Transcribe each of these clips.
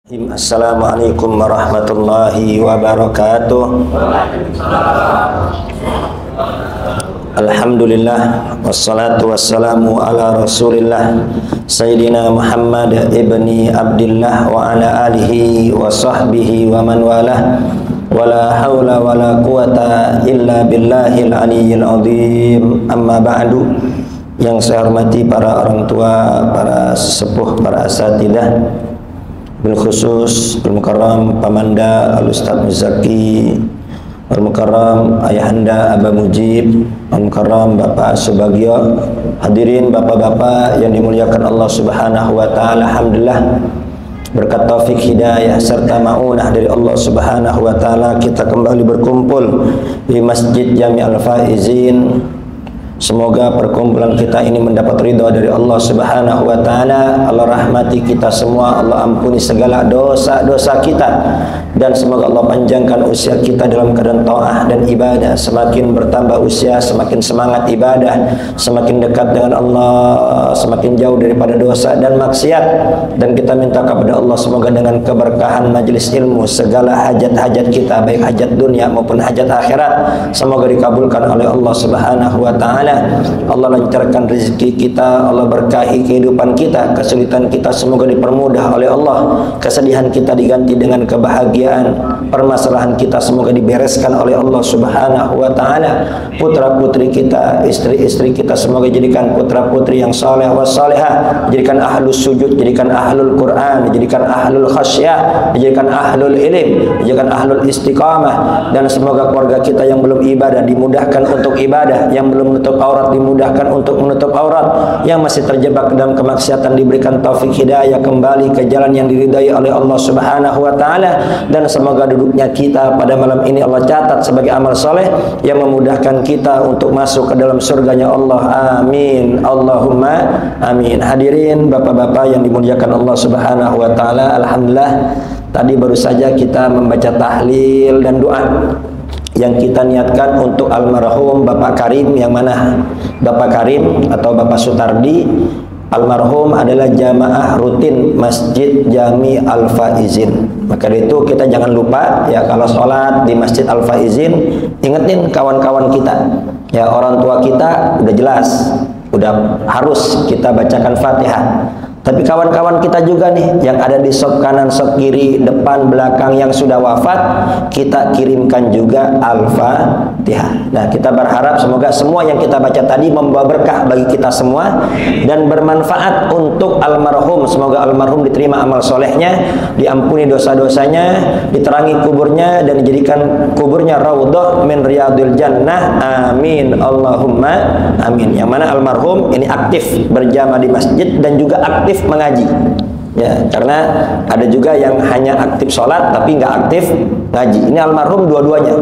Assalamualaikum warahmatullahi wabarakatuh. Alhamdulillah wassalatu wassalamu ala rasulillah Sayyidina Muhammad ibni Abdillah wa ala alihi wa sahbihi wa man walah. Wala hawla wala quwata illa billahil aliyyil azim. Amma ba'du. Yang saya hormati para orang tua, para sesepuh, para asatidzah, bil khusus Al-Mukarram Pamanda Al-Ustaz Muzaki, Al-Mukarram Ayahanda Aba Mujib, Al-Mukarram Bapak Subagio, hadirin bapak-bapak yang dimuliakan Allah Subhanahu wa taala. Alhamdulillah, berkat taufik hidayah serta maunah dari Allah Subhanahu wa taala kita kembali berkumpul di Masjid Jami Al-Faizin. Semoga perkumpulan kita ini mendapat ridha dari Allah Subhanahu wa taala. Allah rahmati kita semua, Allah ampuni segala dosa-dosa kita, dan semoga Allah panjangkan usia kita dalam keadaan taat dan ibadah. Semakin bertambah usia, semakin semangat ibadah, semakin dekat dengan Allah, semakin jauh daripada dosa dan maksiat. Dan kita minta kepada Allah semoga dengan keberkahan majelis ilmu segala hajat-hajat kita, baik hajat dunia maupun hajat akhirat, semoga dikabulkan oleh Allah Subhanahu wa taala. Allah lancarkan rezeki kita, Allah berkahi kehidupan kita, kesulitan kita semoga dipermudah oleh Allah, kesedihan kita diganti dengan kebahagiaan, permasalahan kita semoga dibereskan oleh Allah Subhanahu wa taala. Putra-putri kita, istri-istri kita semoga jadikan putra-putri yang saleh wa salihah, jadikan ahlus sujud, jadikan ahlul Quran, jadikan ahlul khasyah, jadikan ahlul ilm, jadikan ahlul istiqamah. Dan semoga keluarga kita yang belum ibadah dimudahkan untuk ibadah, yang belum menutup aurat dimudahkan untuk menutup aurat, yang masih terjebak dalam kemaksiatan diberikan taufik hidayah kembali ke jalan yang diridai oleh Allah Subhanahu wa taala. Dan semoga duduknya kita pada malam ini Allah catat sebagai amal soleh yang memudahkan kita untuk masuk ke dalam surganya Allah. Amin, Allahumma amin. Hadirin bapak-bapak yang dimuliakan Allah Subhanahu wa taala, alhamdulillah tadi baru saja kita membaca tahlil dan doa yang kita niatkan untuk almarhum Bapak Karim, yang mana Bapak Karim atau Bapak Sutardi almarhum adalah jamaah rutin Masjid Jami Al-Faizin. Maka dari itu kita jangan lupa ya, kalau sholat di Masjid Al-Faizin ingetin kawan-kawan kita ya, orang tua kita udah jelas, udah harus kita bacakan Fatihah. Tapi kawan-kawan kita juga nih yang ada di sop kanan, sop kiri, depan, belakang yang sudah wafat, kita kirimkan juga Al-Fatihah. Nah, kita berharap semoga semua yang kita baca tadi membawa berkah bagi kita semua dan bermanfaat untuk almarhum. Semoga almarhum diterima amal solehnya, diampuni dosa-dosanya, diterangi kuburnya, dan dijadikan kuburnya raudhah min riyadil jannah. Amin, Allahumma amin. Yang mana almarhum ini aktif berjamaah di masjid dan juga aktif mengaji ya, karena ada juga yang hanya aktif sholat tapi nggak aktif ngaji. Ini almarhum dua-duanya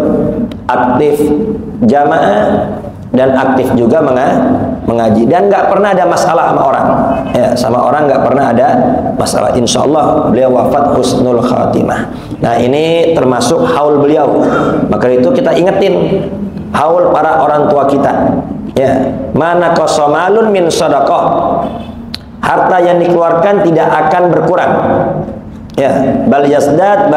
aktif jamaah dan aktif juga mengaji, dan nggak pernah ada masalah sama orang ya, sama orang nggak pernah ada masalah. Insya Allah beliau wafat husnul khatimah. Nah, ini termasuk haul beliau, maka itu kita ingetin haul para orang tua kita ya. Mana qasamalun min sadaqah, harta yang dikeluarkan tidak akan berkurang ya, bal yazdat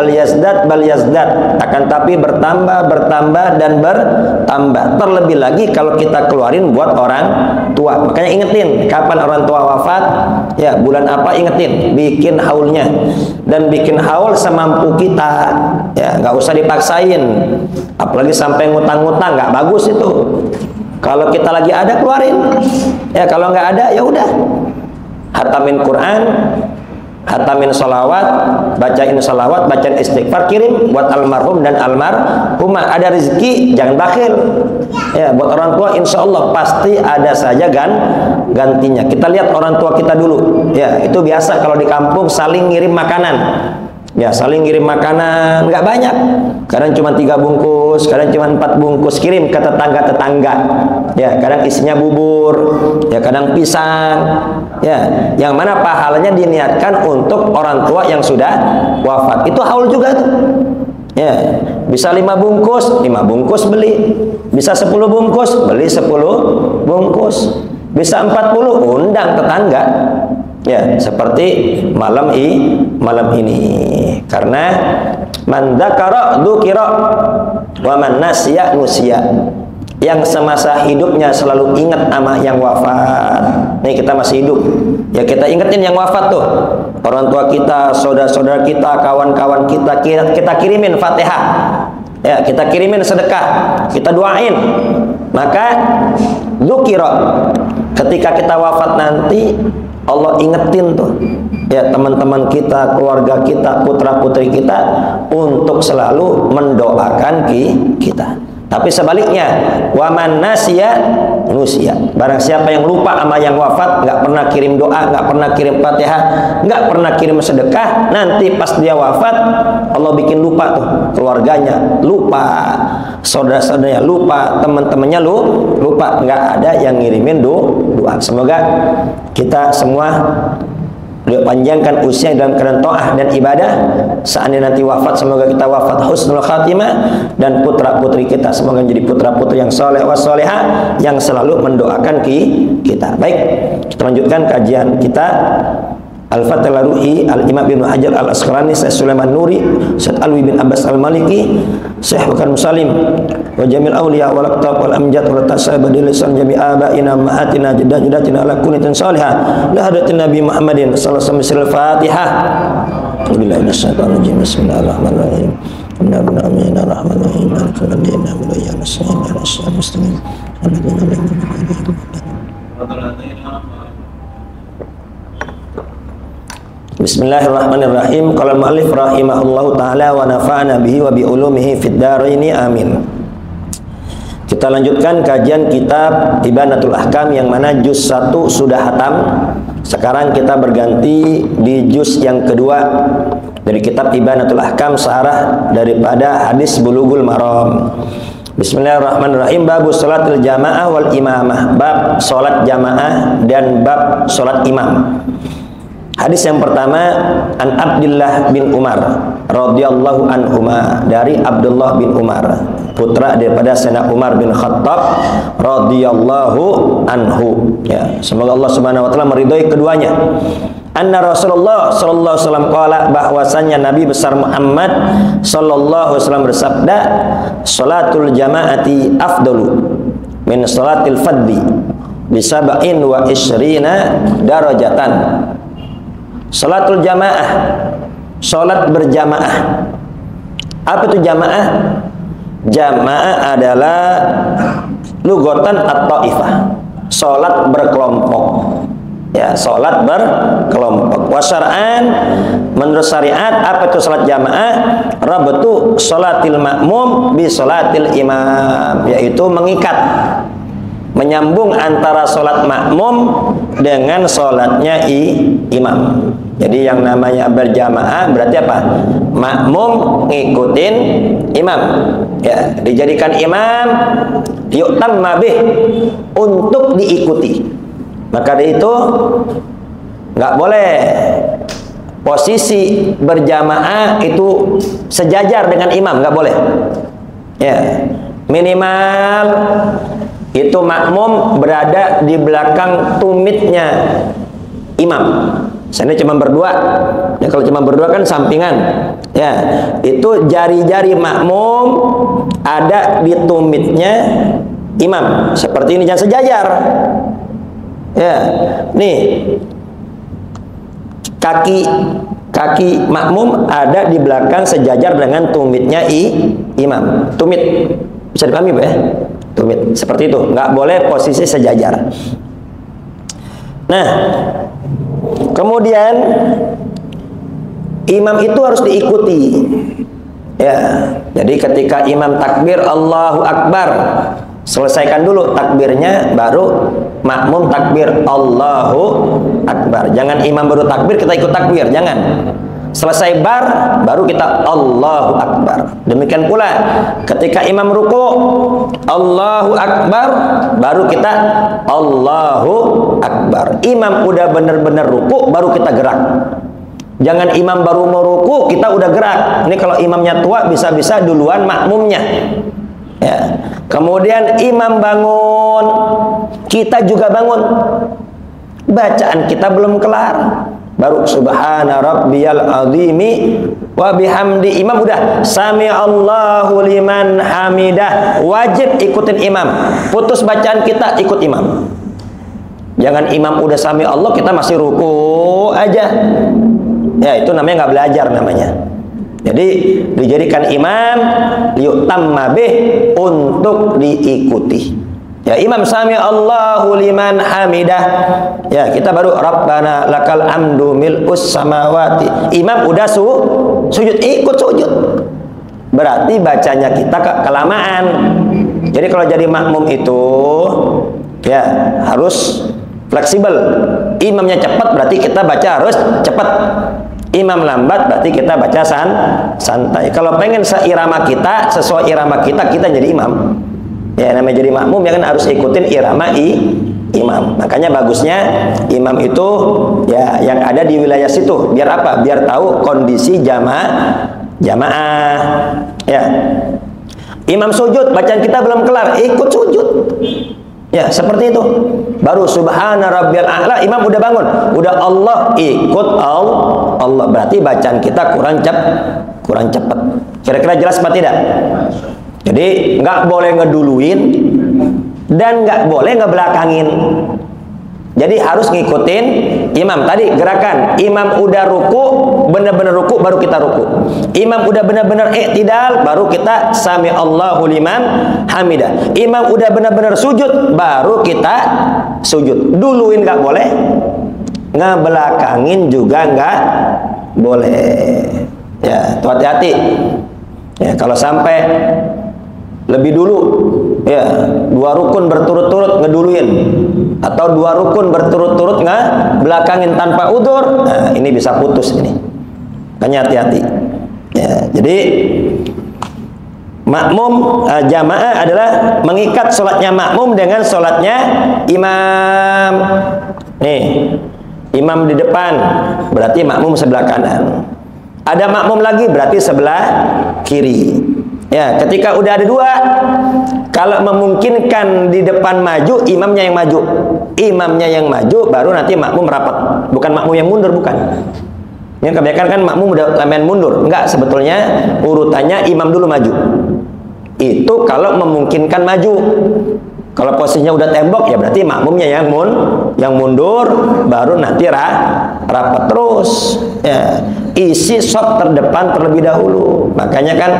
akan tapi bertambah dan bertambah. Terlebih lagi kalau kita keluarin buat orang tua. Makanya ingetin kapan orang tua wafat ya, bulan apa, ingetin, bikin haulnya, dan bikin haul semampu kita ya, nggak usah dipaksain, apalagi sampai ngutang-ngutang, nggak bagus itu. Kalau kita lagi ada keluarin ya, kalau nggak ada ya udah, hatamin Quran, hatamin salawat, bacain salawat, bacain istighfar, kirim buat almarhum dan almarhumah. Ada rezeki jangan bakhil ya, buat orang tua insya Allah pasti ada saja gantinya. Kita lihat orang tua kita dulu ya, itu biasa kalau di kampung saling ngirim makanan ya, saling ngirim makanan, nggak banyak, kadang cuma 3 bungkus, kadang cuma 4 bungkus, kirim ke tetangga-tetangga ya, kadang isinya bubur ya, kadang pisang ya, yang mana pahalanya diniatkan untuk orang tua yang sudah wafat. Itu haul juga tuh ya, bisa 5 bungkus beli, bisa 10 bungkus beli 10 bungkus, bisa 40 undang tetangga Ya, seperti malam ini. Karena man dzakara dzukira wa man nasiya nusiya. Yang semasa hidupnya selalu ingat sama yang wafat. Nih kita masih hidup, ya kita ingetin yang wafat tuh. Orang tua kita, saudara-saudara kita, kawan-kawan kita, kita kirimin Fatihah. Ya, kita kirimin sedekah, kita doain. Maka dzukira, ketika kita wafat nanti Allah ingetin tuh, ya teman-teman kita, keluarga kita, putra-putri kita untuk selalu mendoakan kita. Tapi sebaliknya, waman nasiya nusiya. Barang siapa yang lupa sama yang wafat, nggak pernah kirim doa, nggak pernah kirim Fatihah, nggak pernah kirim sedekah, nanti pas dia wafat, Allah bikin lupa tuh keluarganya, lupa saudara-saudaranya, lupa teman-temannya, lupa, nggak ada yang ngirimin doa. Semoga kita semua beliau panjangkan usia dalam keadaan taat dan ibadah. Seandainya nanti wafat, semoga kita wafat husnul khatimah, dan putra-putri kita semoga menjadi putra-putri yang saleh wa salihah, yang selalu mendoakan kita. Baik, kita lanjutkan kajian kita Al-Fathul Ruhi, Al-Imam Ibnu Hajar Al-Asqalani, Syekh Sulaiman Nuri, Syekh Alwi bin Abbas Al-Maliki, Syekh Bukan Musalim, wa jamil awliya wal aqtab wal amjad wal tasabba di lisan jami abaina mahatina jaddatina ala kunitin salihah la hadatin Nabi Muhammadin sallallahu alaihi wasallam. Fatihah. Billahi minasyaitonir rajim. Bismillahirrahmanirrahim. Amin arrahmanirrahim. Bismillahirrahmanirrahim. Qala al-mu'allif rahimahullahu taala wa nafa'ana bihi wa bi ulumihi fid dharaini amin. Kita lanjutkan kajian kitab Ibanatul Ahkam yang mana juz 1 sudah hatam. Sekarang kita berganti di juz yang kedua dari kitab Ibanatul Ahkam, searah daripada hadis Bulughul Maram. Bismillahirrahmanirrahim. Babu sholatil jamaah wal imamah. Bab sholat jamaah dan bab sholat imam. Hadis yang pertama, an Abdullah bin Umar radhiyallahu anhuma, dari Abdullah bin Umar, putra daripada Sayyidina Umar bin Khattab radhiyallahu anhu. Ya, semoga Allah Subhanahu wa taala meridhai keduanya. Anna Rasulullah sallallahu alaihi wasallam qala, bahwasanya Nabi besar Muhammad sallallahu alaihi wasallam bersabda, salatul jamaati afdalu min salatil fadhi bi sab'in wa ishrina darajatan. Salatul jamaah, salat berjamaah. Apa itu jamaah? Jamaah adalah lugatan at-taifah, salat berkelompok. Ya, salat berkelompok. Wa syar'an, menurut syariat, apa itu salat jamaah? Rabtu salatil ma'mum bi salatil imam, yaitu mengikat, menyambung antara sholat makmum dengan sholatnya imam. Jadi yang namanya berjamaah berarti apa? Makmum ngikutin imam. Ya, dijadikan imam, yu'tamma bih, untuk diikuti. Maka dari itu nggak boleh posisi berjamaah itu sejajar dengan imam, nggak boleh. Ya, minimal itu makmum berada di belakang tumitnya imam. Seandainya cuma berdua, ya kalau cuma berdua kan sampingan, ya itu jari-jari makmum ada di tumitnya imam. Seperti ini, jangan sejajar. Ya, nih kaki makmum ada di belakang sejajar dengan tumitnya imam. Tumit bisa dipahami, Pak ya? Tumit seperti itu, nggak boleh posisi sejajar. Nah, kemudian imam itu harus diikuti. Ya, jadi ketika imam takbir Allahu Akbar, selesaikan dulu takbirnya, baru makmum takbir Allahu Akbar. Jangan imam baru takbir kita ikut takbir, jangan. Selesai bar, baru kita Allahu Akbar. Demikian pula ketika imam ruku, Allahu Akbar, baru kita Allahu Akbar. Imam udah benar-benar ruku, baru kita gerak. Jangan imam baru mau ruku, kita udah gerak. Ini kalau imamnya tua, bisa-bisa duluan makmumnya. Ya. Kemudian imam bangun, kita juga bangun. Bacaan kita belum kelar, baru subhana rabbiyal azimi wa bihamdi. Imam udah sami Allahu liman hamidah, wajib ikutin imam. Putus bacaan kita, ikut imam. Jangan imam udah sami Allah kita masih ruku aja. Ya, itu namanya nggak belajar namanya. Jadi dijadikan imam yu'tamma bih, untuk diikuti. Ya, imam sami Allahu liman hamidah. Ya, kita baru Rabbana lakal hamdu mil'us samawati. Imam udah sujud, ikut sujud. Berarti bacanya kita kelamaan. Jadi kalau jadi makmum itu ya harus fleksibel. Imamnya cepat berarti kita baca harus cepat. Imam lambat berarti kita baca santai. Kalau pengen seirama kita, sesuai irama kita, kita jadi imam. Ya, namanya jadi makmum ya kan harus ikutin irama imam. Makanya bagusnya imam itu ya yang ada di wilayah situ. Biar apa? Biar tahu kondisi jamaah. Ya. Imam sujud, bacaan kita belum kelar, ikut sujud. Ya, seperti itu. Baru subhana rabbiyal a'la, imam udah bangun, udah Allah, ikut Allah. Berarti bacaan kita kurang cepat. Kira-kira jelas apa tidak? Jadi nggak boleh ngeduluin dan nggak boleh ngebelakangin. Jadi harus ngikutin imam. Tadi gerakan imam udah ruku, bener-bener ruku baru kita ruku. Imam udah bener-bener i'tidal baru kita sami Allahu liman hamidah. Imam udah bener-bener sujud baru kita sujud. Duluin nggak boleh, ngebelakangin juga nggak boleh. Ya, hati-hati. Ya, kalau sampai lebih dulu ya 2 rukun berturut-turut ngeduluin atau 2 rukun berturut-turut belakangin tanpa udzur, nah ini bisa putus ini. Makanya hati-hati. Ya, jadi makmum jamaah adalah mengikat sholatnya makmum dengan sholatnya imam. Nih, imam di depan berarti makmum sebelah kanan. Ada makmum lagi berarti sebelah kiri. Ya, ketika udah ada 2, kalau memungkinkan di depan maju, imamnya yang maju. Imamnya yang maju, baru nanti makmum rapat. Bukan makmum yang mundur, bukan. Ini kebanyakan kan makmum udah main mundur. Enggak, sebetulnya urutannya imam dulu maju. Itu kalau memungkinkan maju. Kalau posisinya udah tembok, ya berarti makmumnya yang mundur, baru nanti rapat terus. Ya, isi shop terdepan terlebih dahulu. Makanya kan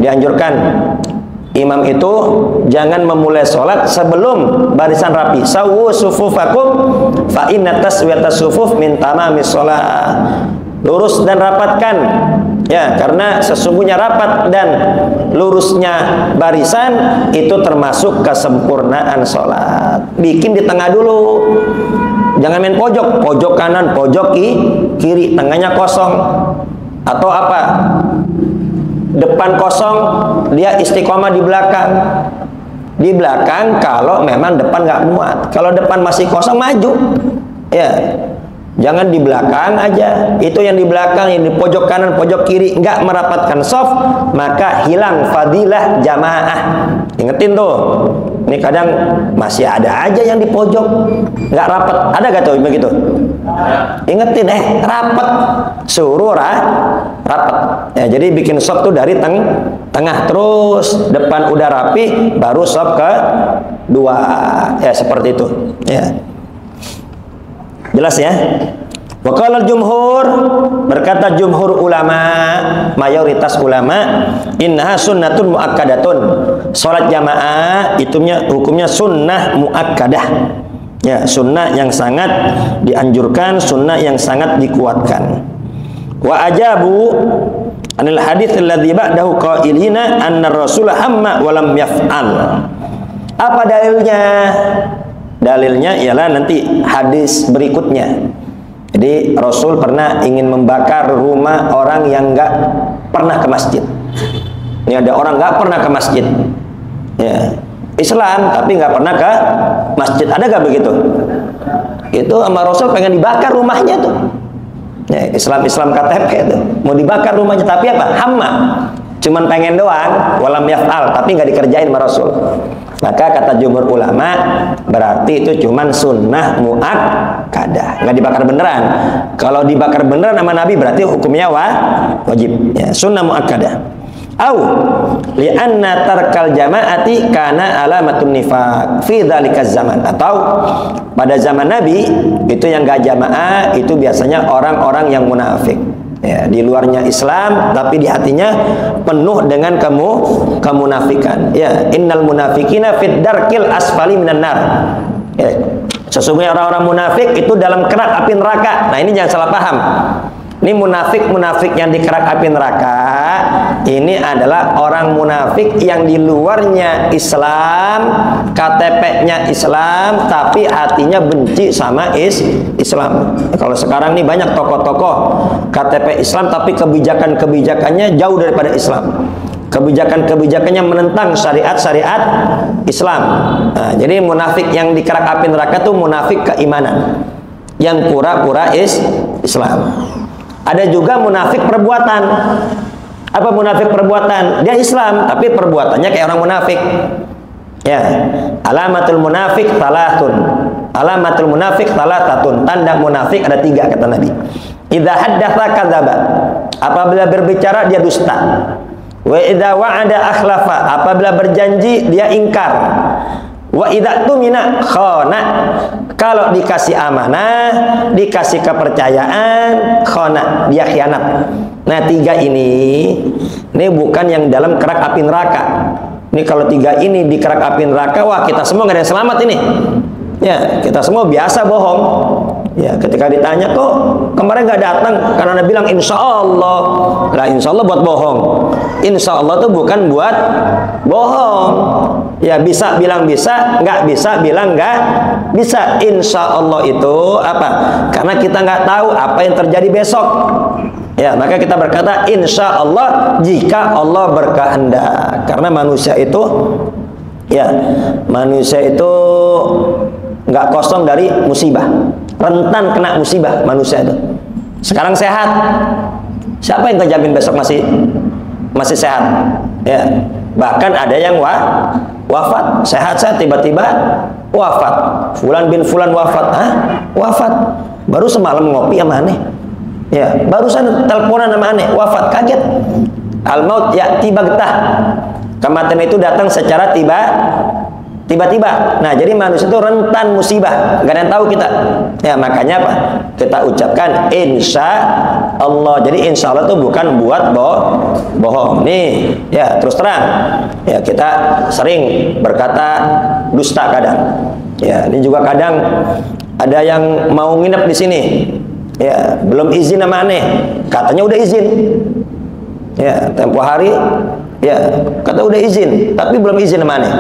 dianjurkan imam itu jangan memulai sholat sebelum barisan rapi. Sawu sufufakum fa inna taswiyatas sufuf min tamamis sholat. Lurus dan rapatkan, ya, karena sesungguhnya rapat dan lurusnya barisan itu termasuk kesempurnaan sholat. Bikin di tengah dulu, jangan main pojok kanan, pojok kiri, tengahnya kosong. Atau apa? Depan kosong, dia istiqomah di belakang. Di belakang kalau memang depan nggak muat. Kalau depan masih kosong, maju. Ya. Jangan di belakang aja. Itu yang di belakang, yang di pojok kanan, pojok kiri nggak merapatkan shaf, maka hilang fadilah jamaah. Ingetin tuh. Ini kadang masih ada aja yang di pojok nggak rapat. Ada gak tuh begitu? Ingetin, rapat. Suruh rapat. Ya, jadi bikin shaf tuh dari tengah terus, depan udah rapi, baru shaf ke 2. Ya, seperti itu. Ya. Jelas ya? Waqala jumhur, berkata jumhur ulama, mayoritas ulama, innaha sunnatun muakkadatun. Salat jamaah hukumnya sunnah muakkadah. Ya, sunnah yang sangat dianjurkan, sunnah yang sangat dikuatkan. Wa ajabu anil hadits alladzi ba'dahu qailina anna rasul hamma wa lam yaf'al. Apa dalilnya? Dalilnya ialah nanti hadis berikutnya. Jadi Rasul pernah ingin membakar rumah orang yang nggak pernah ke masjid. Ini ada orang nggak pernah ke masjid, ya, Islam tapi nggak pernah ke masjid. Ada nggak begitu? Itu sama Rasul pengen dibakar rumahnya tuh. Ya, Islam KTP itu mau dibakar rumahnya, tapi apa? Hamma. Cuman pengen doang, walam yaf'al, tapi nggak dikerjain sama Rasul. Maka kata jumhur ulama berarti itu cuman sunnah muakkadah, nggak dibakar beneran. Kalau dibakar beneran sama Nabi berarti hukumnya wajib. Ya, sunnah muakkadah. Au li'anna tarkal jama'ati kana alamatun nifaq fi dzalikaz zaman. Atau pada zaman Nabi itu yang enggak jamaah itu biasanya orang-orang yang munafik. Ya, di luarnya Islam tapi di hatinya penuh dengan kemunafikan. Ya, innal munafiqina fid darkil asfali minan nar. Ya, sesungguhnya orang-orang munafik itu dalam kerak api neraka. Nah, ini jangan salah paham. Ini munafik yang di kerak api neraka ini adalah orang munafik yang di luarnya Islam, KTP-nya Islam, tapi hatinya benci sama Islam. Kalau sekarang nih banyak tokoh-tokoh KTP Islam tapi kebijakan-kebijakannya jauh daripada Islam. Kebijakan-kebijakannya menentang syariat-syariat Islam. Nah, jadi munafik yang di kerak api neraka itu munafik keimanan yang pura-pura Islam. Ada juga munafik perbuatan. Apa munafik perbuatan? Dia Islam tapi perbuatannya kayak orang munafik. Ya, alamatul munafik salatun. Alamatul munafik salatatun. Tanda munafik ada 3 kata Nabi. Idza haddatsa kadzaba. Apabila berbicara dia dusta. Wa idza wa'ada akhlafa. Apabila berjanji dia ingkar. Wa idza tumina khana. Kalau dikasih amanah, dikasih kepercayaan, khana, dia khianat. Nah, 3 ini bukan yang dalam kerak api neraka. Ini kalau 3 ini di kerak api neraka, wah kita semua nggak ada yang selamat ini. Ya, kita semua biasa bohong. Ya, ketika ditanya kok kemarin nggak datang karena Anda bilang insya Allah. Nah, insya Allah buat bohong. Insya Allah tuh bukan buat bohong. Ya, bisa bilang bisa, nggak bisa bilang nggak bisa. Insya Allah itu apa? Karena kita nggak tahu apa yang terjadi besok. Ya, maka kita berkata insya Allah jika Allah berkehendak. Karena manusia itu, ya, manusia itu nggak kosong dari musibah, rentan kena musibah manusia itu. Sekarang sehat, siapa yang terjamin besok masih sehat? Ya, bahkan ada yang wafat, sehat tiba-tiba wafat. Fulan bin Fulan wafat, wafat. Baru semalam ngopi sama aneh. Ya, barusan teleponan sama aneh, wafat, kaget. Al-maut ya'ti baghtah. Kematian itu datang secara tiba-tiba. Nah, jadi manusia itu rentan musibah, gak ada yang tahu kita. Ya, makanya apa? Kita ucapkan insya Allah. Jadi insya Allah itu bukan buat bohong. Nih, ya terus terang. Ya, kita sering berkata dusta kadang. Ya, ini juga kadang ada yang mau nginep di sini. Ya, belum izin sama aneh. Katanya udah izin. Ya, tempo hari ya, kata udah izin, tapi belum izin sama aneh.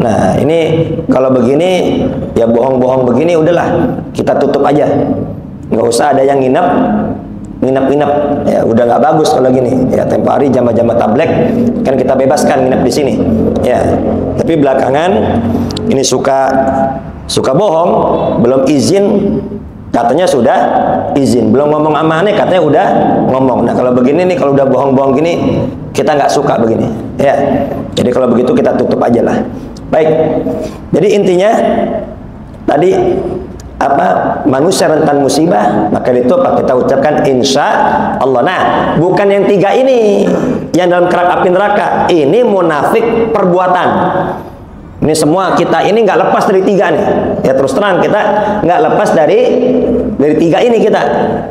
Nah, ini kalau begini, ya bohong-bohong begini, udahlah kita tutup aja. Nggak usah ada yang nginep. Ya, udah nggak bagus kalau gini. Ya, tempo hari jamaah-jamaah tablek kan kita bebaskan nginep di sini. Ya, tapi belakangan ini suka bohong, belum izin. Katanya sudah izin, belum ngomong sama aneh, katanya udah ngomong. Nah, kalau begini nih, kalau udah bohong-bohong gini, kita nggak suka begini. Ya, jadi kalau begitu kita tutup aja lah. Baik, jadi intinya tadi apa, manusia rentan musibah, maka itu apa kita ucapkan insya Allah. Nah, bukan yang 3 ini yang dalam kerak api neraka. Ini munafik perbuatan. Ini semua kita ini nggak lepas dari 3 nih. Ya, terus terang kita nggak lepas dari 3 ini kita.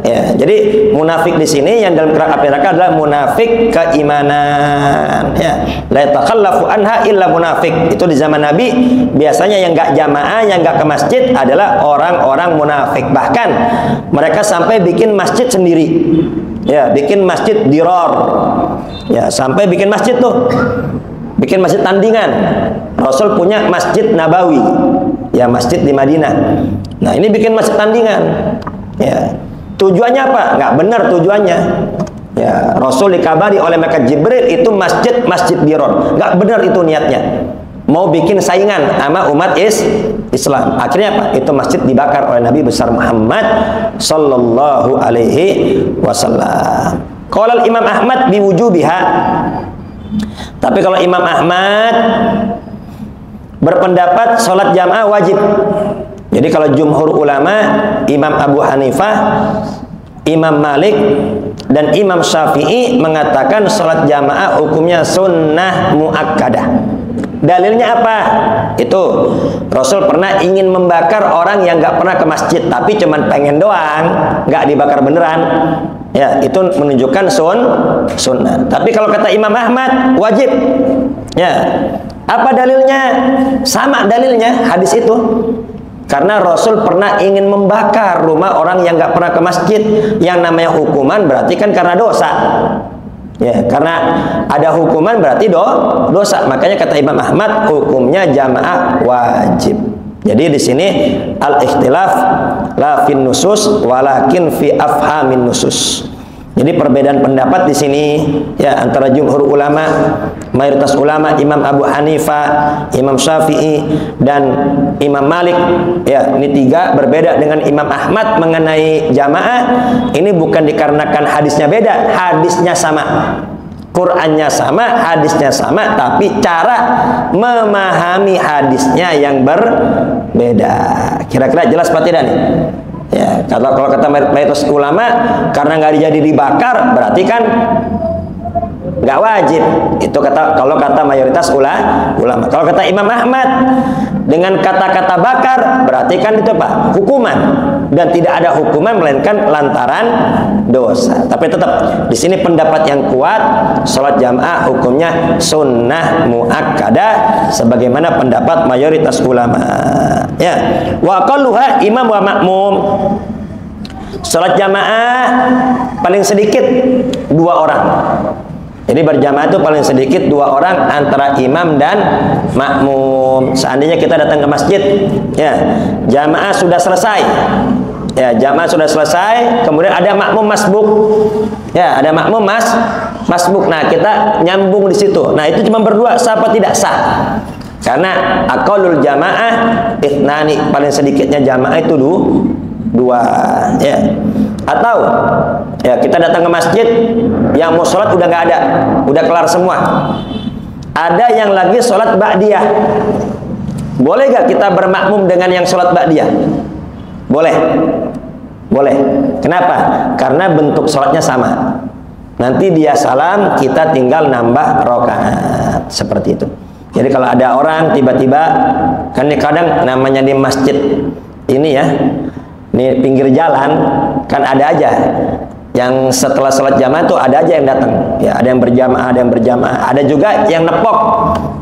Ya, jadi munafik di sini yang dalam kerak api neraka adalah munafik keimanan. Ya, la takhallafu anha illa munafik. Itu di zaman Nabi biasanya yang nggak jamaah, yang nggak ke masjid adalah orang-orang munafik. Bahkan mereka sampai bikin masjid sendiri. Ya, bikin masjid diror. Ya, sampai bikin masjid tuh. Bikin masjid tandingan. Rasul punya Masjid Nabawi, ya masjid di Madinah. Nah, ini bikin masjid tandingan. Ya, tujuannya apa? Nggak benar tujuannya. Ya, Rasul dikabari oleh malaikat Jibril itu masjid diror. Nggak benar itu niatnya. Mau bikin saingan sama umat Islam. Akhirnya apa? Itu masjid dibakar oleh Nabi besar Muhammad sallallahu alaihi wasallam. Qala Imam Ahmad biwujubiha. Tapi kalau Imam Ahmad berpendapat sholat jamaah wajib. Jadi kalau jumhur ulama, Imam Abu Hanifah, Imam Malik, dan Imam Syafi'i mengatakan sholat jamaah hukumnya sunnah muakkadah. Dalilnya apa? Itu Rasul pernah ingin membakar orang yang nggak pernah ke masjid, tapi cuman pengen doang, nggak dibakar beneran. Ya, itu menunjukkan sunnah. Tapi kalau kata Imam Ahmad wajib. Ya, apa dalilnya? Sama dalilnya hadis itu. Karena Rasul pernah ingin membakar rumah orang yang nggak pernah ke masjid. Yang namanya hukuman berarti kan karena dosa. Ya, karena ada hukuman berarti dosa. Makanya kata Imam Ahmad hukumnya jamaah wajib. Jadi di sini al-ikhtilaf la fin nusus walakin fi afhamin nusus. Jadi perbedaan pendapat di sini ya antara jumhur ulama, mayoritas ulama, Imam Abu Hanifah, Imam Syafi'i, dan Imam Malik. Ya, ini tiga berbeda dengan Imam Ahmad mengenai jamaah. Ini bukan dikarenakan hadisnya beda, hadisnya sama. Qurannya sama, hadisnya sama, tapi cara memahami hadisnya yang berbeda. Kira-kira jelas apa tidak nih? Ya, kalau kata mayoritas ulama, karena nggak jadi dibakar, berarti kan nggak wajib. Itu kalau kata mayoritas ulama. Kalau kata Imam Ahmad, dengan kata-kata bakar, berarti kan itu apa? Hukuman. Dan tidak ada hukuman melainkan lantaran dosa. Tapi tetap di sini pendapat yang kuat, sholat jamaah hukumnya sunnah muakkadah, sebagaimana pendapat mayoritas ulama. Ya, wa aqalluha imam wa makmum. Sholat jamaah paling sedikit 2 orang. Jadi berjamaah itu paling sedikit 2 orang antara imam dan makmum. Seandainya kita datang ke masjid, ya, jamaah sudah selesai. Ya, jamaah sudah selesai, kemudian ada makmum masbuk. Ya, ada makmum masbuk. Nah, kita nyambung di situ. Nah, itu cuma berdua, sah apa tidak sah? Karena aqallul jamaah ithnani, paling sedikitnya jamaah itu 2, ya. Atau ya kita datang ke masjid, yang mau sholat udah nggak ada, udah kelar semua. Ada yang lagi sholat ba'diyah. Boleh gak kita bermakmum dengan yang sholat ba'diyah? Boleh. Boleh. Kenapa? Karena bentuk sholatnya sama. Nanti dia salam, kita tinggal nambah rakaat. Seperti itu. Jadi kalau ada orang tiba-tiba, kan kadang namanya di masjid ini ya, ini pinggir jalan, kan ada aja yang setelah sholat jamaah tuh ada aja yang datang. Ya, ada yang berjamaah, ada yang berjamaah, ada juga yang nepok.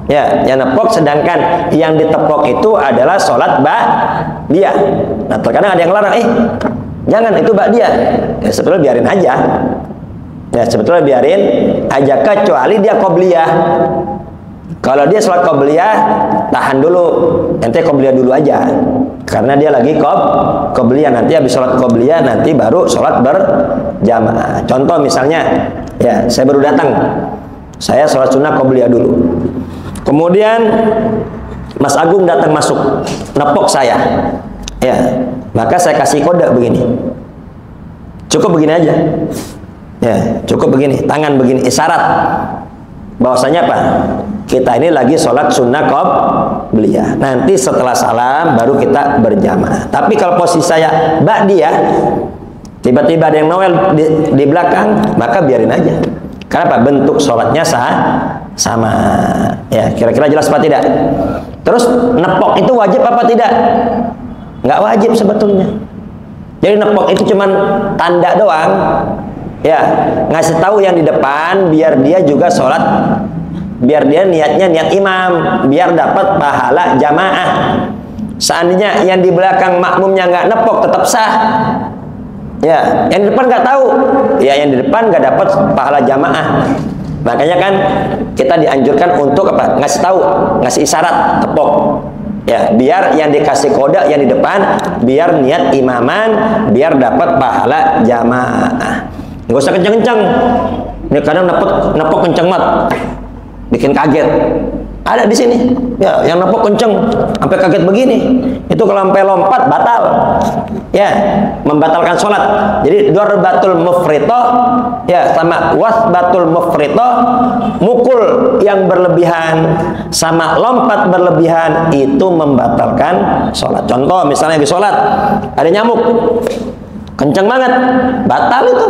Ya, yang nepok, sedangkan yang ditepok itu adalah sholat ba'diyah. Nah, terkadang ada yang larang, jangan, itu ba'diyah. Ya, sebetulnya biarin aja. Ya, sebetulnya biarin aja, kecuali dia qobliyah. Kalau dia sholat qobliyah, tahan dulu, ente qobliyah dulu aja. Karena dia lagi qobliyah, nanti habis sholat qobliyah, nanti baru sholat berjamaah. Contoh misalnya, ya, saya baru datang, saya sholat sunnah qobliyah dulu. Kemudian Mas Agung datang masuk, nepok saya, ya, maka saya kasih kode begini, cukup begini aja, ya, cukup begini, tangan begini, isyarat, bahwasanya apa? Kita ini lagi sholat sunnah qobliyah. Nanti setelah salam baru kita berjamaah. Tapi kalau posisi saya ba'diyah, tiba-tiba ada yang nowel di belakang, maka biarin aja. Kenapa? Bentuk sholatnya sama. Ya, kira-kira jelas apa tidak? Terus nepok itu wajib apa tidak? Nggak wajib sebetulnya. Jadi nepok itu cuman tanda doang. Ya, ngasih tahu yang di depan biar dia juga sholat, biar dia niatnya niat imam, biar dapat pahala jamaah. Seandainya yang di belakang makmumnya nggak nepok, tetap sah. Ya, yang di depan nggak tahu, ya yang di depan nggak dapat pahala jamaah. Makanya kan kita dianjurkan untuk apa? Ngasih tahu, ngasih isyarat, tepok. Ya, biar yang dikasih kode yang di depan, biar niat imaman, biar dapat pahala jamaah. Nggak usah kenceng-kenceng. Ini kadang nepok kenceng banget, bikin kaget. Ada di sini. Ya, yang nepuk kenceng sampai kaget begini. Itu kalau sampai lompat batal. Ya, membatalkan sholat. Jadi darbatul mufritoh ya sama wasbatul mufritoh, mukul yang berlebihan sama lompat berlebihan itu membatalkan sholat. Contoh misalnya di sholat ada nyamuk kenceng banget, batal itu.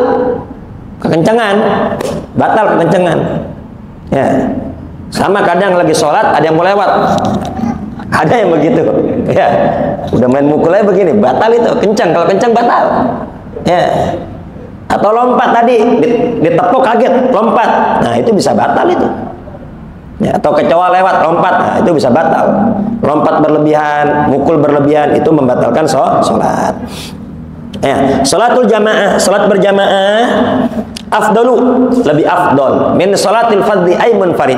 Kekencengan, batal kekencengan. Ya. Sama kadang lagi sholat ada yang mau lewat, ada yang begitu, ya, udah main mukulnya begini, batal itu, kencang, kalau kencang batal, ya, atau lompat tadi, ditepuk kaget, lompat, nah itu bisa batal itu, ya, atau kecoa lewat, lompat, nah itu bisa batal, lompat berlebihan, mukul berlebihan, itu membatalkan sholat. Ya, salatul jamaah, salat berjamaah afdalu, lebih afdol min salatil fardhi ay munfarid,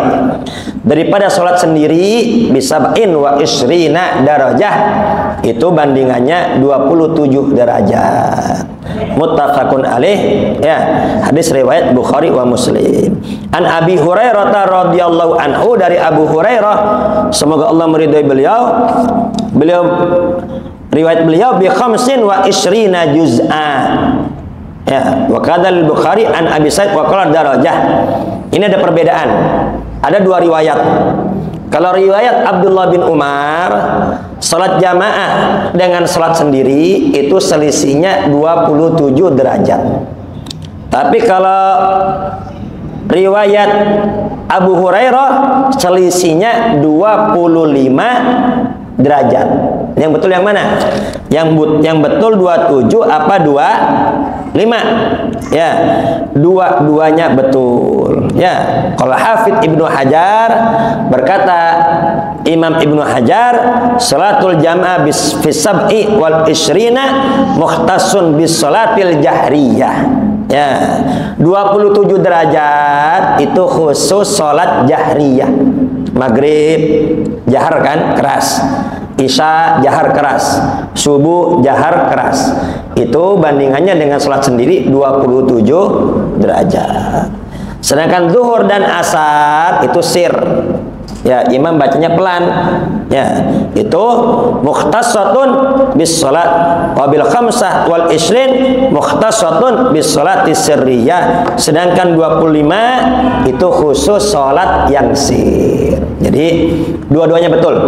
daripada salat sendiri bisab'in wa isrina darajah, itu bandingannya 27 derajat. Muttafaqun alaih, ya, hadis riwayat Bukhari wa Muslim. An Abi Hurairah radhiyallahu anhu, dari Abu Hurairah semoga Allah meridhai beliau riwayat beliau bi khamsin wa isrina juz'a, ya, wa kadzal Bukhari an Abi Sa'id wa qala darajah. Ini ada perbedaan, ada dua riwayat. Kalau riwayat Abdullah bin Umar, salat jamaah dengan salat sendiri itu selisihnya 27 derajat. Tapi kalau riwayat Abu Hurairah selisihnya 25 derajat. Yang betul yang mana? Yang betul 27 apa 25? Ya, dua-duanya betul. Ya, kalau Hafidz Ibnu Hajar berkata, Imam Ibnu Hajar, salatul jamaah bis sab'i wal isrina mukhtasun bis salatil jahriyah. Ya, 27 derajat itu khusus salat jahriyah. Maghrib jahar kan keras, Isya jahar keras, subuh jahar keras. Itu bandingannya dengan sholat sendiri 27 derajat. Sedangkan zuhur dan asar itu sir, ya, imam bacanya pelan, ya, itu mukhtasatun bis salat wa bil khamsah wal isrin mukhtasatun bis salati sirriyah. Sedangkan 25 itu khusus salat yang sir. Jadi dua-duanya betul.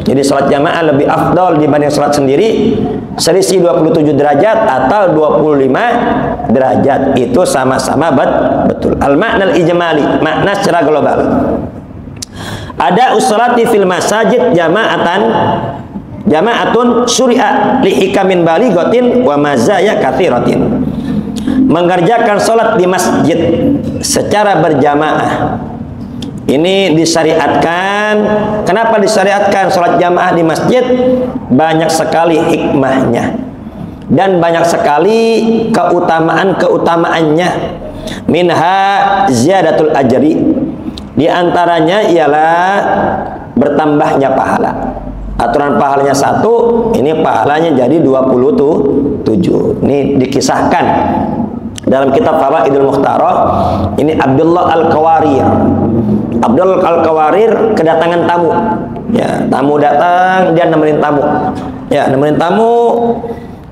Jadi salat jamaah lebih afdal dibanding salat sendiri, selisih 27 derajat atau 25 derajat, itu sama-sama betul. Al-makna al-ijmali, makna secara global. Ada usolati fil masajid jama'atun syuri'a li hikamin balighatin wa mazaya katsiratin. Mengerjakan salat di masjid secara berjamaah ini disyariatkan. Kenapa disyariatkan salat jamaah di masjid? Banyak sekali hikmahnya dan banyak sekali keutamaannya. Minha ziyadatul ajri, di antaranya ialah bertambahnya pahala. Aturan pahalanya 1, ini pahalanya jadi 27. Ini dikisahkan dalam kitab Fawaidul Mukhtarah. Ini Abdullah Al-Qawarir. Abdullah Al-Qawarir kedatangan tamu. Ya, tamu datang, dia nemenin tamu. Ya, nemenin tamu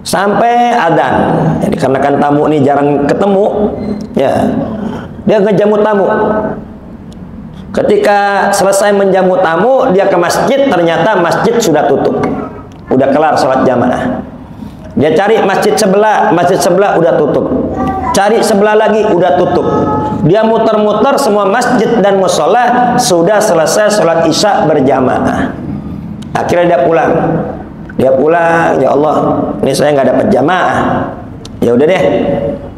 sampai adzan. Jadi karena kan tamu ini jarang ketemu, ya, dia ngejamu tamu. Ketika selesai menjamu tamu, dia ke masjid, ternyata masjid sudah tutup, udah kelar sholat jamaah. Dia cari masjid sebelah udah tutup, cari sebelah lagi udah tutup. Dia muter-muter semua masjid dan musola, sudah selesai sholat isya berjamaah. Akhirnya dia pulang, ya Allah, ini saya nggak dapat jamaah. Ya udah deh,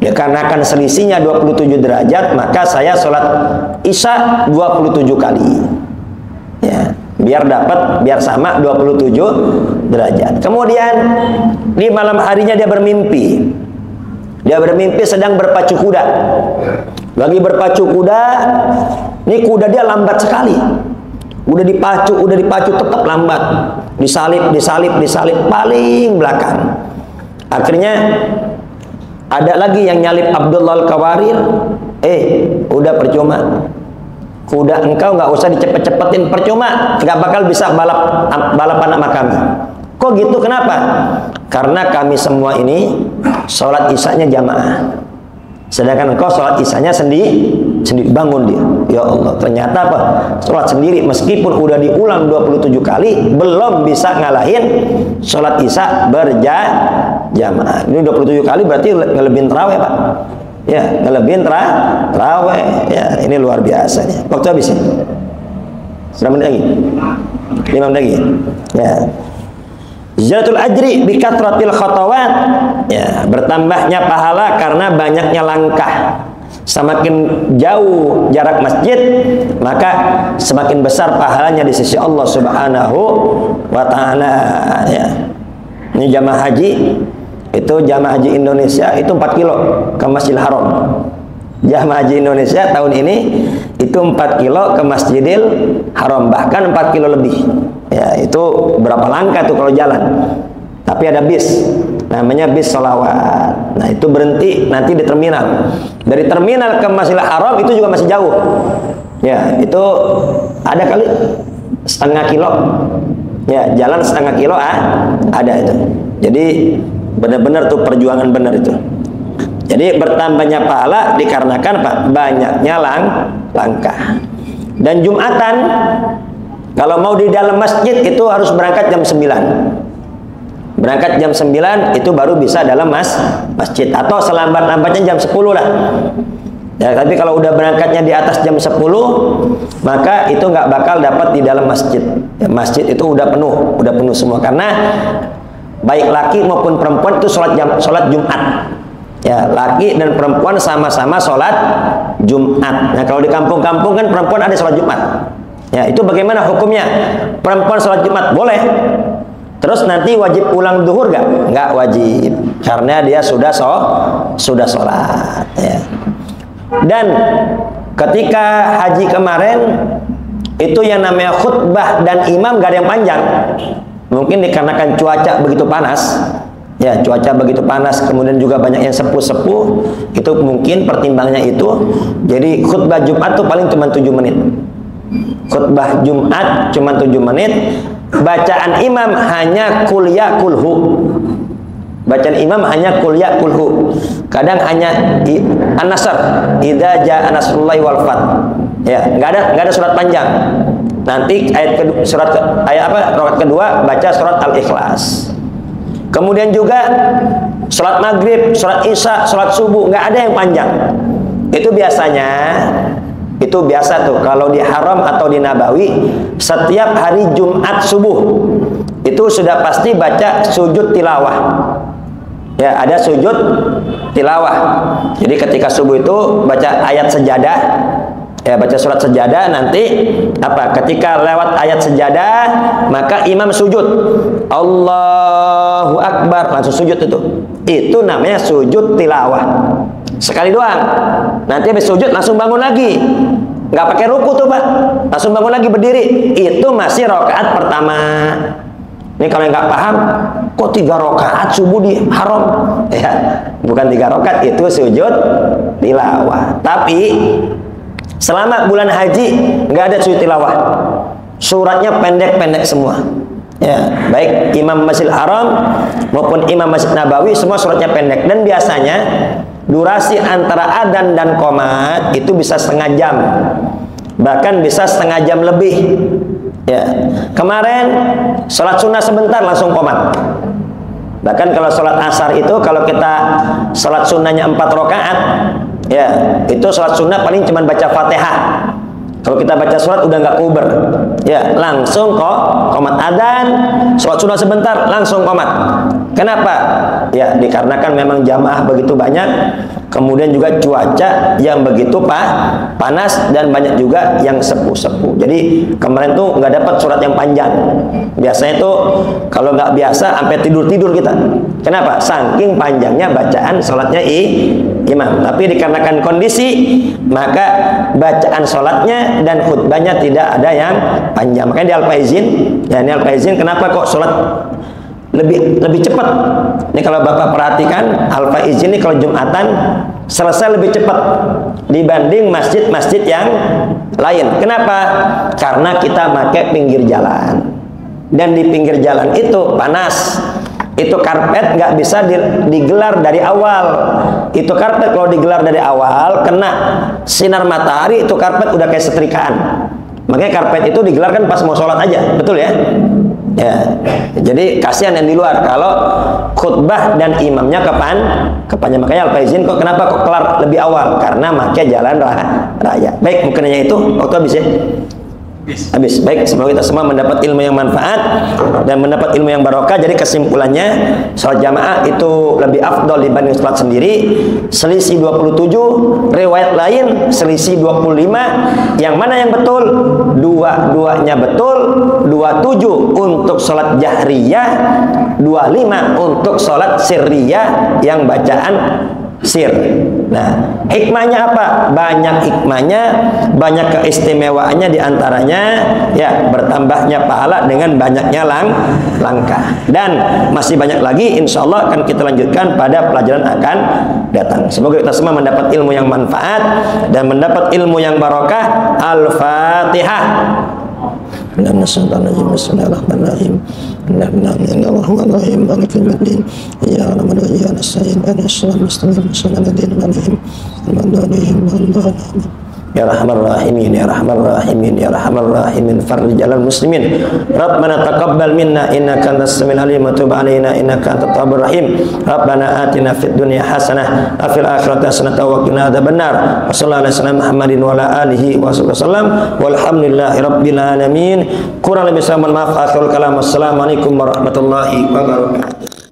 ya karena akan selisihnya 27 derajat, maka saya sholat isya 27 kali. Ya, biar sama 27 derajat. Kemudian di malam harinya dia bermimpi. Dia bermimpi sedang berpacu kuda. Lagi berpacu kuda, ini kuda dia lambat sekali. Udah dipacu tetap lambat. Disalip paling belakang. Akhirnya ada lagi yang nyalip Abdullah Al-Qawarir. Udah percuma. Kuda engkau nggak usah dicepet-cepetin, percuma, nggak bakal bisa balapan sama kami. Kok gitu, kenapa? Karena kami semua ini sholat isya-nya jamaah, sedangkan engkau sholat isya-nya sendiri bangun dia. Ya Allah, ternyata apa? Sholat sendiri meskipun udah diulang 27 kali belum bisa ngalahin sholat isya berjamaah. Ini 27 kali berarti ngelebihin tarawih, Pak. Ya, ngelebihin tarawih. Ya, ini luar biasa nih. Waktu habis ya? 5 menit lagi. 5 menit lagi. Ya. Ziyadatul ajri bi katratil khatawat. Ya, bertambahnya pahala karena banyaknya langkah. Semakin jauh jarak masjid, maka semakin besar pahalanya di sisi Allah Subhanahu wa taala, ya. Ini jamaah haji, itu jamaah haji Indonesia itu 4 kilo ke Masjidil Haram. Jamaah haji Indonesia tahun ini itu 4 kilo ke Masjidil Haram, bahkan 4 kilo lebih. Ya, itu berapa langkah tuh kalau jalan. Tapi ada bis, namanya bis sholawat. Nah, itu berhenti nanti di terminal. Dari terminal ke Masjidil Haram itu juga masih jauh. Ya, itu ada kali setengah kilo. Ya, jalan setengah kilo ada itu. Jadi benar-benar tuh perjuangan benar itu. Jadi bertambahnya pahala dikarenakan Pak, banyaknya langkah. Dan Jumatan kalau mau di dalam masjid itu harus berangkat jam 9. Berangkat jam 9 itu baru bisa dalam masjid, atau selambat-lambatnya jam 10 lah. Ya, tapi kalau udah berangkatnya di atas jam 10, maka itu nggak bakal dapat di dalam masjid. Ya, masjid itu udah penuh semua, karena baik laki maupun perempuan itu sholat Jumat. Ya, laki dan perempuan sama-sama sholat Jumat. Nah, kalau di kampung-kampung kan perempuan ada sholat Jumat. Ya, itu bagaimana hukumnya? Perempuan sholat Jumat boleh. Terus nanti wajib pulang duhur nggak? Nggak wajib, karena dia sudah sholat. Ya. Dan ketika haji kemarin itu yang namanya khutbah dan imam nggak ada yang panjang. Mungkin dikarenakan cuaca begitu panas. Ya, cuaca begitu panas, kemudian juga banyak yang sepuh-sepuh, itu mungkin pertimbangannya itu. Jadi khutbah Jumat tuh paling cuma 7 menit. Khutbah Jumat cuma 7 menit. Bacaan imam hanya qul ya kulhu. Bacaan imam hanya qul ya kulhu. Kadang hanya An-Nasr, idza jaa nasrullahi wal fath. Ya, enggak ada surat panjang. Nanti ayat rakaat kedua baca surat Al-Ikhlas. Kemudian juga salat maghrib, salat isya, salat subuh enggak ada yang panjang. Itu biasa tuh kalau di Haram atau di Nabawi, setiap hari Jumat subuh itu sudah pasti baca sujud tilawah. Ya, ada sujud tilawah. Jadi ketika subuh itu baca ayat sejadah, ya, baca surat sejadah. Nanti apa? Ketika lewat ayat sejadah, maka imam sujud, Allahu Akbar, langsung sujud itu. Itu namanya sujud tilawah. Sekali doang. Nanti habis sujud langsung bangun lagi. Nggak pakai ruku tuh, Pak. Langsung bangun lagi berdiri. Itu masih rakaat pertama. Ini kalau yang nggak paham, kok 3 rakaat subuh di Haram? Ya, bukan 3 rakaat, itu sujud tilawah. Tapi selama bulan haji nggak ada sujud tilawah. Suratnya pendek-pendek semua. Ya, baik imam Masjidil Haram maupun imam Masjid Nabawi semua suratnya pendek, dan biasanya durasi antara adzan dan qomat itu bisa setengah jam, bahkan bisa setengah jam lebih. Ya, kemarin sholat sunnah sebentar langsung qomat. Bahkan kalau sholat asar itu, kalau kita sholat sunnahnya 4 rakaat, ya itu sholat sunnah paling cuma baca Fatihah. Kalau kita baca surat udah nggak kuber, ya langsung qomat adzan, sholat sunnah sebentar langsung qomat. Kenapa? Ya dikarenakan memang jamaah begitu banyak, kemudian juga cuaca yang begitu panas, dan banyak juga yang sepuh-sepuh. Jadi kemarin tuh nggak dapat surat yang panjang. Biasanya tuh kalau nggak biasa sampai tidur kita. Kenapa? Saking panjangnya bacaan sholatnya imam. Tapi dikarenakan kondisi, maka bacaan sholatnya dan khutbahnya tidak ada yang panjang. Makanya di Al-Faizin, ya ini Al-Faizin, kenapa kok sholat lebih cepat. Ini kalau Bapak perhatikan, Al-Faiz ini kalau Jumatan selesai lebih cepat dibanding masjid-masjid yang lain. Kenapa? Karena kita pakai pinggir jalan, dan di pinggir jalan itu panas. Itu karpet nggak bisa digelar dari awal. Itu karpet kalau digelar dari awal kena sinar matahari, itu karpet udah kayak setrikaan. Makanya karpet itu digelar kan pas mau sholat aja, betul ya? Ya, jadi kasihan yang di luar kalau khutbah dan imamnya kepanjang. Makanya Al-Faizin kok kenapa kok kelar lebih awal? Karena pakai jalan raya. Baik, mungkin hanya itu. Waktu habis ya? Habis. Baik, semoga kita semua mendapat ilmu yang manfaat dan mendapat ilmu yang barokah. Jadi kesimpulannya, sholat jamaah itu lebih afdol dibanding sholat sendiri. Selisih 27, riwayat lain selisih 25. Yang mana yang betul? Dua-duanya betul. 27 untuk sholat jahriyah, 25 untuk sholat sirriyah yang bacaan sir. Nah, hikmahnya apa? Banyak hikmahnya, banyak keistimewaannya, diantaranya ya bertambahnya pahala dengan banyaknya langkah. Dan masih banyak lagi, insya Allah akan kita lanjutkan pada pelajaran akan datang. Semoga kita semua mendapat ilmu yang manfaat dan mendapat ilmu yang barokah. Al-Fatihah. Bismillahirrahmanirrahim. Bismillahirrahmanirrahim. Maliki yaumiddin. Iyyaka na'budu wa iyyaka nasta'in. Ihdinas siratal mustaqim. Ya Rahman Rahimin, Ya Rahman Rahimin, Ya Rahman Rahimin, farrij alal muslimin. Rabbana taqabbal minna innaka antas samiul alim wa tub alaina innaka antat tawwabur rahim. Rabbana atina fid dunya hasanah wa fil akhirati hasanah wa qina adzabannar. Wassallallahu alaihi wasallam Muhammadin wa ala alihi wasallam. Walhamdulillahi rabbil alamin. Kurang lebih saya mohon maaf. Akhirul kalam. Wassalamualaikum warahmatullahi wabarakatuh.